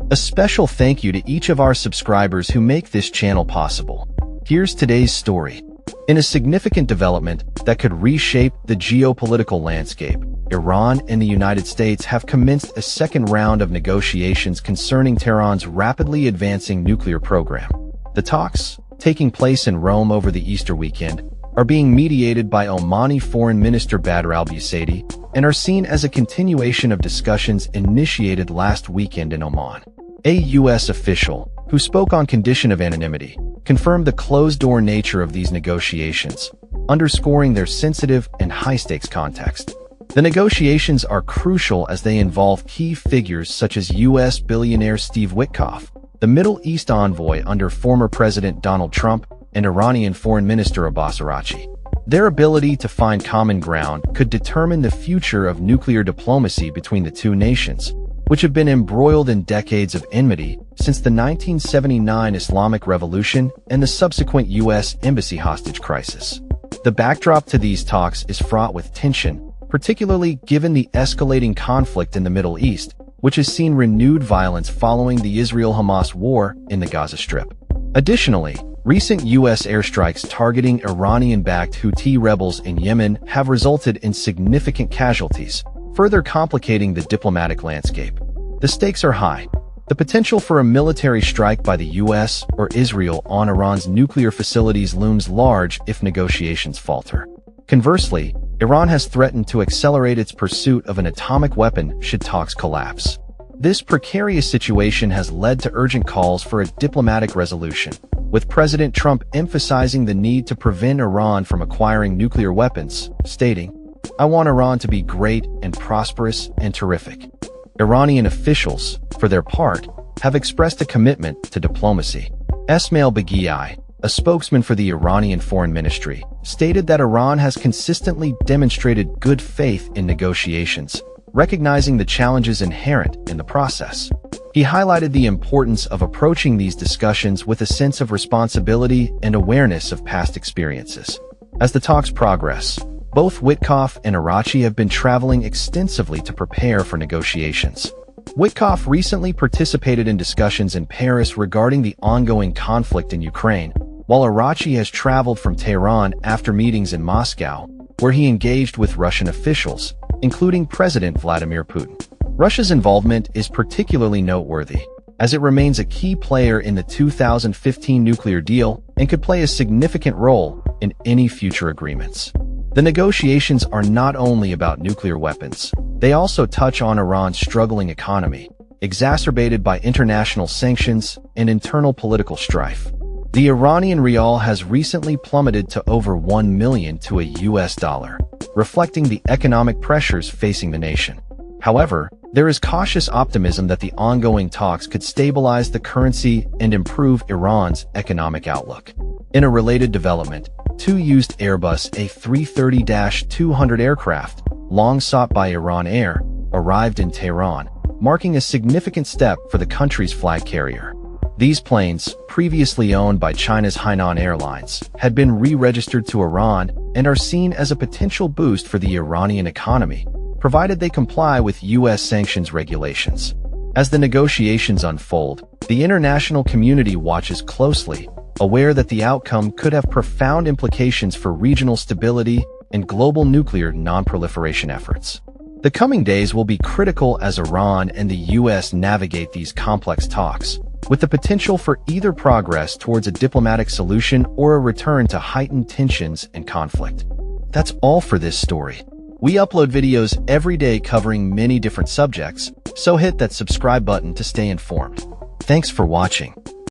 A special thank you to each of our subscribers who make this channel possible. Here's today's story. In a significant development that could reshape the geopolitical landscape, Iran and the United States have commenced a second round of negotiations concerning Tehran's rapidly advancing nuclear program. The talks, taking place in Rome over the Easter weekend, are being mediated by Omani Foreign Minister Badr al-Busaidi and are seen as a continuation of discussions initiated last weekend in Oman. A U.S. official, who spoke on condition of anonymity, confirmed the closed-door nature of these negotiations, underscoring their sensitive and high-stakes context. The negotiations are crucial as they involve key figures such as U.S. billionaire Steve Witkoff, the Middle East envoy under former President Donald Trump, and Iranian Foreign Minister Abbas Araghchi. Their ability to find common ground could determine the future of nuclear diplomacy between the two nations, which have been embroiled in decades of enmity since the 1979 Islamic Revolution and the subsequent U.S. embassy hostage crisis. The backdrop to these talks is fraught with tension, particularly given the escalating conflict in the Middle East, which has seen renewed violence following the Israel-Hamas war in the Gaza Strip. Additionally, recent U.S. airstrikes targeting Iranian-backed Houthi rebels in Yemen have resulted in significant casualties, further complicating the diplomatic landscape. The stakes are high. The potential for a military strike by the U.S. or Israel on Iran's nuclear facilities looms large if negotiations falter. Conversely, Iran has threatened to accelerate its pursuit of an atomic weapon should talks collapse. This precarious situation has led to urgent calls for a diplomatic resolution, with President Trump emphasizing the need to prevent Iran from acquiring nuclear weapons, stating, "I want Iran to be great and prosperous and terrific." Iranian officials, for their part, have expressed a commitment to diplomacy. Esmail Baghai, a spokesman for the Iranian Foreign Ministry, stated that Iran has consistently demonstrated good faith in negotiations, recognizing the challenges inherent in the process. He highlighted the importance of approaching these discussions with a sense of responsibility and awareness of past experiences. As the talks progress, both Witkoff and Araghchi have been traveling extensively to prepare for negotiations. Witkoff recently participated in discussions in Paris regarding the ongoing conflict in Ukraine, while Araghchi has traveled from Tehran after meetings in Moscow, where he engaged with Russian officials, including President Vladimir Putin. Russia's involvement is particularly noteworthy, as it remains a key player in the 2015 nuclear deal and could play a significant role in any future agreements. The negotiations are not only about nuclear weapons, they also touch on Iran's struggling economy, exacerbated by international sanctions and internal political strife. The Iranian rial has recently plummeted to over 1 million to a US dollar, reflecting the economic pressures facing the nation. However, there is cautious optimism that the ongoing talks could stabilize the currency and improve Iran's economic outlook. In a related development, two used Airbus A330-200 aircraft, long sought by Iran Air, arrived in Tehran, marking a significant step for the country's flag carrier. These planes, previously owned by China's Hainan Airlines, had been re-registered to Iran and are seen as a potential boost for the Iranian economy, provided they comply with U.S. sanctions regulations. As the negotiations unfold, the international community watches closely, aware that the outcome could have profound implications for regional stability and global nuclear non-proliferation efforts. The coming days will be critical as Iran and the U.S. navigate these complex talks, with the potential for either progress towards a diplomatic solution or a return to heightened tensions and conflict. That's all for this story. We upload videos every day covering many different subjects, so hit that subscribe button to stay informed. Thanks for watching.